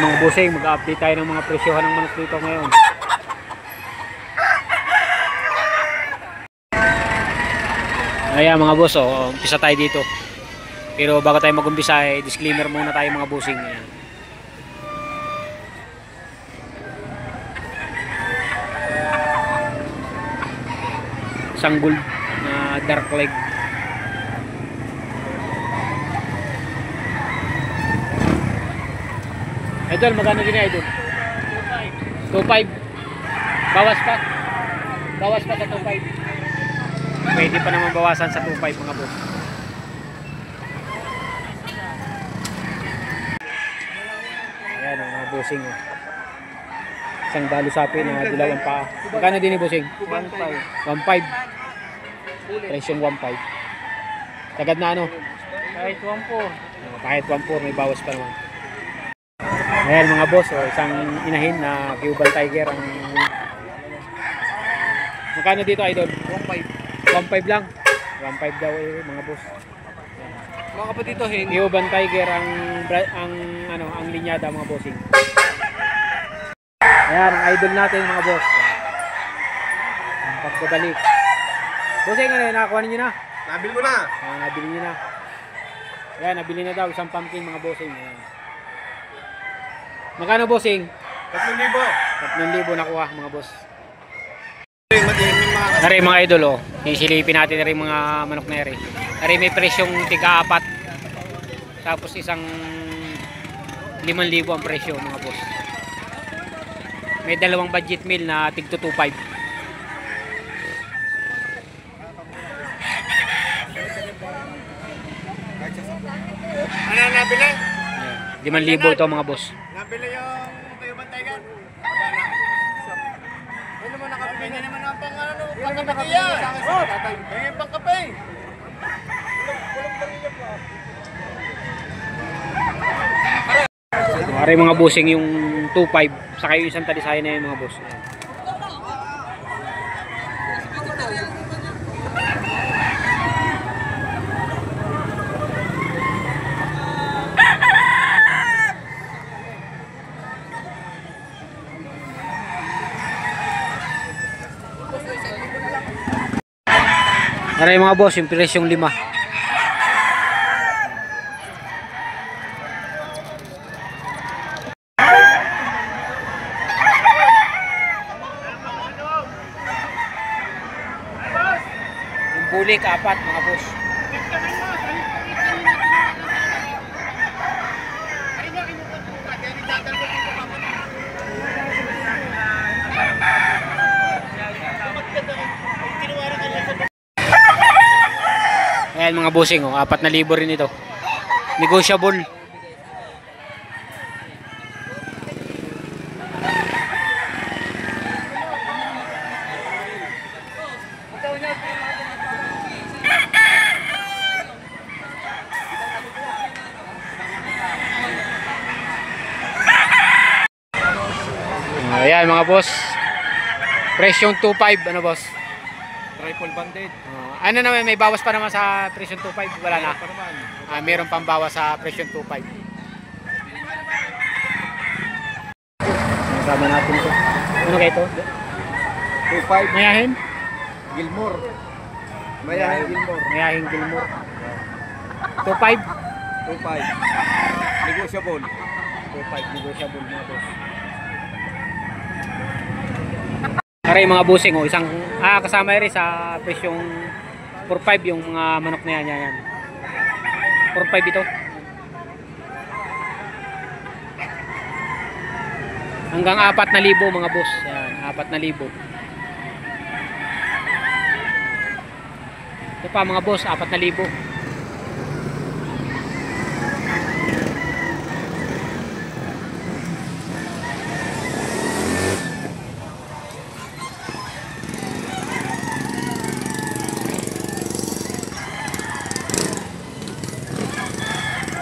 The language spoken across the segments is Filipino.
Mga busing, mag-update tayo ng mga presyohan ng manok dito ngayon. Ayan mga boss, umpisa tayo dito. Pero bago tayo mag-umpisa, disclaimer muna tayo mga busing. Ayan. Sanggol na dark leg. Idol, magkano din idol? 2.5. Bawas pa. Bawas pa sa 2.5. Pwede pa naman bawasan sa 2.5 mga boss. Ayan mga bossing. Isang balo sapi na dilawang pa. Magkano din ni bossing? 1.5. 1.5. Presyong 1.5. Tagad na ano? Kahit 1.4. Kahit 1.4 may bawas pa naman. Ayan mga boss, isang inahin na Cuban Tiger ang magkano dito idol? 1.5. 1.5 lang. 1.5 daw mga boss. Mga kapatid dito Cuban Tiger ang linyada mga bossing. Ayan ang idol natin mga boss. Ang pagbabalik. Bossing nakakuha niyo na? Nabili mo na. Nabili niyo na. Ayan, nabili na daw isang pumpkin mga bossing. Ayan. Magkano bossing? 3,000. 3,000 nakuha mga boss. Nari mga idol isilipin natin na rin mga manok na rin. Nari may presyong tiga-4. Tapos isang 5,000 ang presyo mga boss. May dalawang budget meal na tig 2.5. Ano nabili? 5,000 ito mga boss. Nabili yung Cuban Tiger. Ano naman nakabili naman ang pangkapiya. May pangkape. Ari mga bossing yung 2.5 saka yung isang talisay na yung mga boss. Aray mga boss, yung presyong 5. Yung bulik 4 mga boss. Ayan mga bossing, 4,000 rin ito. Negotiable. Ayan mga boss. Presyong 2.5 ano boss? Triple banded. Ano naman, may bawas pa naman sa presyon 2.5? Wala na? Meron pang bawas sa presyon 2.5. Kasama natin ito. Ano kayo ito? 2.5. Mayahin? Gilmore. Mayahin Gilmore. Mayahin Gilmore. 2.5? 2.5. Negotiable. 2.5 negotiable mga boss. Aray mga bossing, isang kasama rin sa presyong 4.5 yung mga manok na yan. 4.5 ito. Hanggang 4,000 mga boss. Yan, 4,000. Ito pa mga boss, 4,000.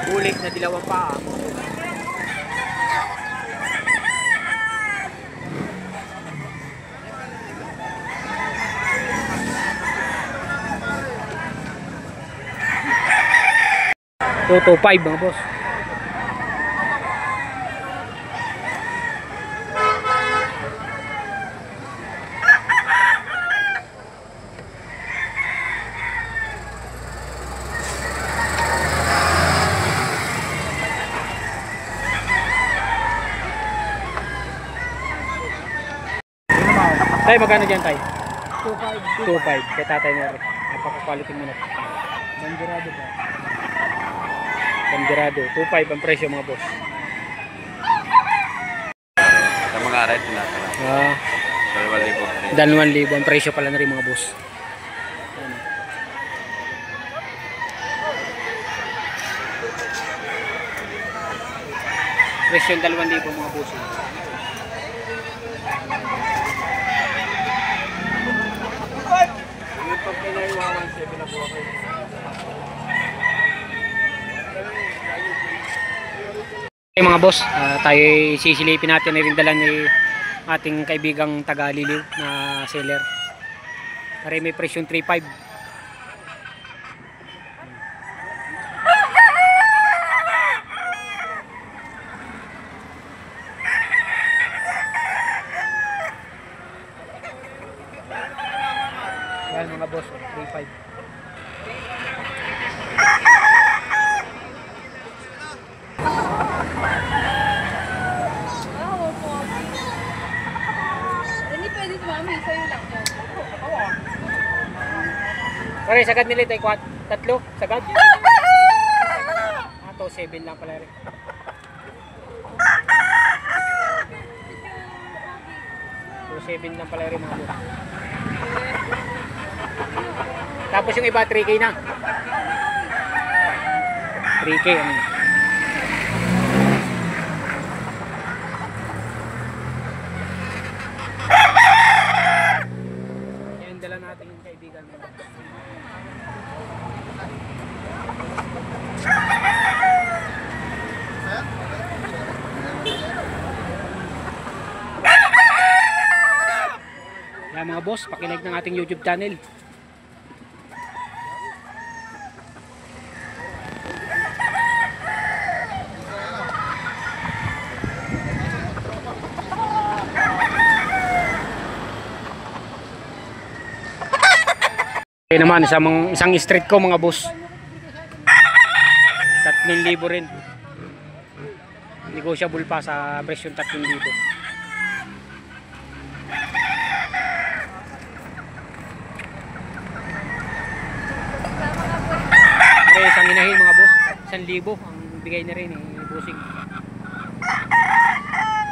Bulik na dilawang paa. So 2.5 mga boss. Tay, magkano dyan, Tay? 2.5. 2.5 kay Tatay Neri. Napaka-quality manok. Bandirado ba? Bandirado. 2.5 ang presyo mga boss. Sa mga aray, tinatala. Ah, 2,000 ang presyo pala na rin mga boss. Ayan. Presyo yung 2,000 mga boss. Yung pag pinaiwawan, 7 na po ako. Okay mga boss, tayo sisilipin natin na rin dala ni ating kaibigang taga-Liliw na seller. Pare may presyong 3.5. Yan mga boss, 3.5. Hindi pwede tumami, sa'yo lang yan. Pare, sagad nila tayo, 3, sagad. Ato, 7 lang pala rin. So, 7 lang pala rin mga boss. Tapos yung iba 3K na. 3K ano. Yan dala natin yung kaibigan mo. Yan mga boss, pakilike ng ating YouTube channel. Okay naman, isang street ko mga boss. 3,000 rin. Negotiable pa sa presyo 3,000. Okay, isang inahin mga boss. 1,000 ang bigay na rin bossing.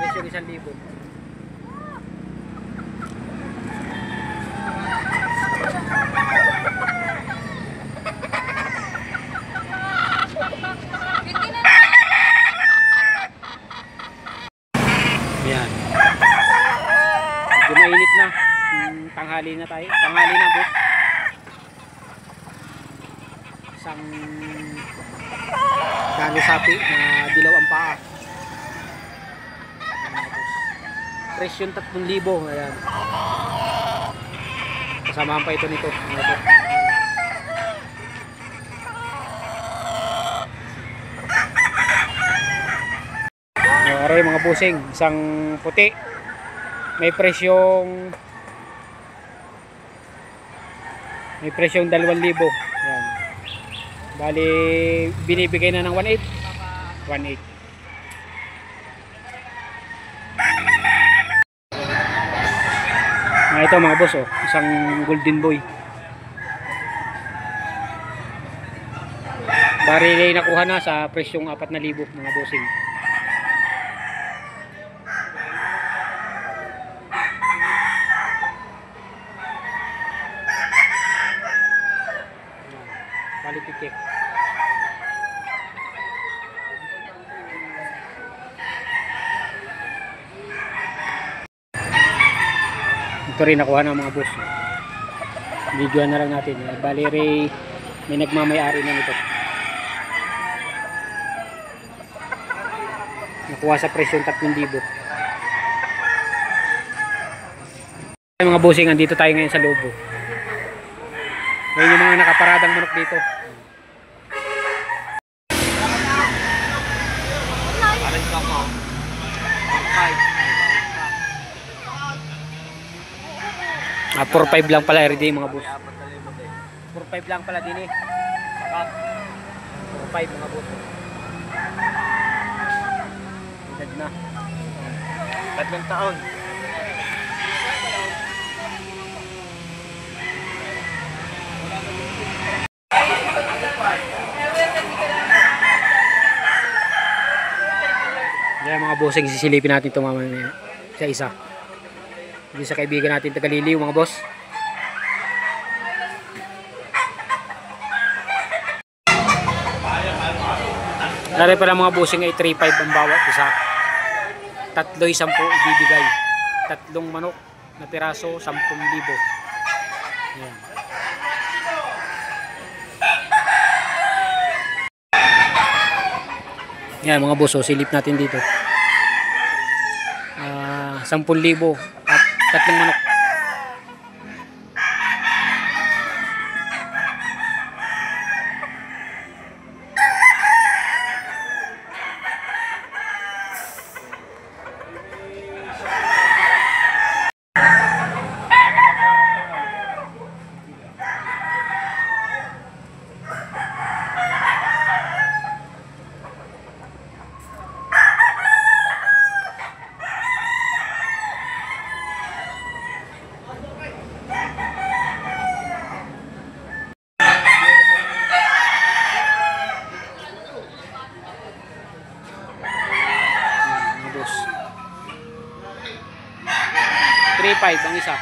Presyo 1,000. Yan. Medyo mainit na. Tanghali na tayo. Tanghali na boss. Isang dalo sapi na dilaw ang paa. Presyo 3,000. Ayan. Kasamahan pa ito nito. Aray mga busing, isang puti. May presyong 2,000. Yan. Bali binibigay na ng 1,800. 1,800. Ito mga boss, isang golden boy. Bali nakuha na sa presyong 4,000 mga bossing. Quality check. Ito rin nakuha ng mga boss. Videoan na lang natin. Bali may nagmamayari na nito. Nakuha sa presyong 3,000. Mga bossing, andito tayo ngayon sa Lobo. Ngayon yung mga nakaparadang manok dito. Aray ka mo. 4-5 lang pala everyday mga boss. 4-5 lang pala din 4-5 mga boss. Edad na. 3 taon. Ayan mga bossing, sisilipin natin ito mamaya sa isa. Hindi sa kaibigan natin tagaliliw mga boss. Nari pala mga bossing ay 3.5 ang bawat isa. 3-10 ibibigay. 3 manok na piraso 10,000. Ayan. Yan mga boss, silip natin dito. 10,000 at 3 manok. Mga boss. 3.5 ang isa.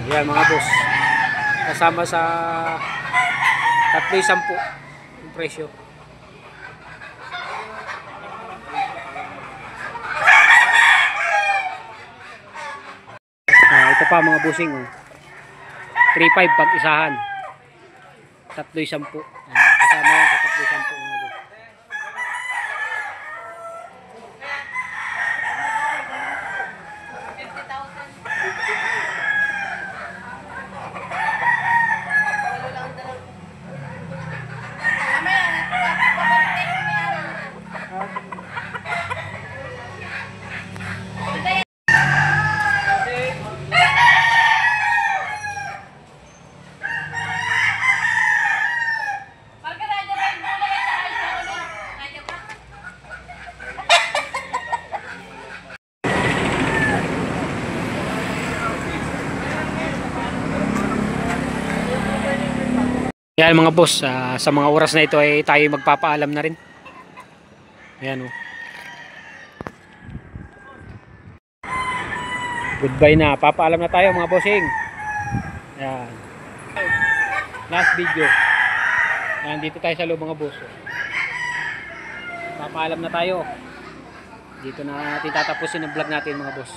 Yan mga boss. Kasama sa 3.10 yung presyo. Ito pa mga bossing. 3.5 pag isahan. 3.10. Kasama yan sa 3.10 mga boss. Ayan mga boss, sa mga oras na ito ay tayo magpapaalam na rin. Ayan o. Goodbye na. Papaalam na tayo mga bossing. Ayan. Last video. Ayan, dito tayo sa loob mga boss. Papaalam na tayo. Dito na natin tatapusin ang vlog natin mga boss.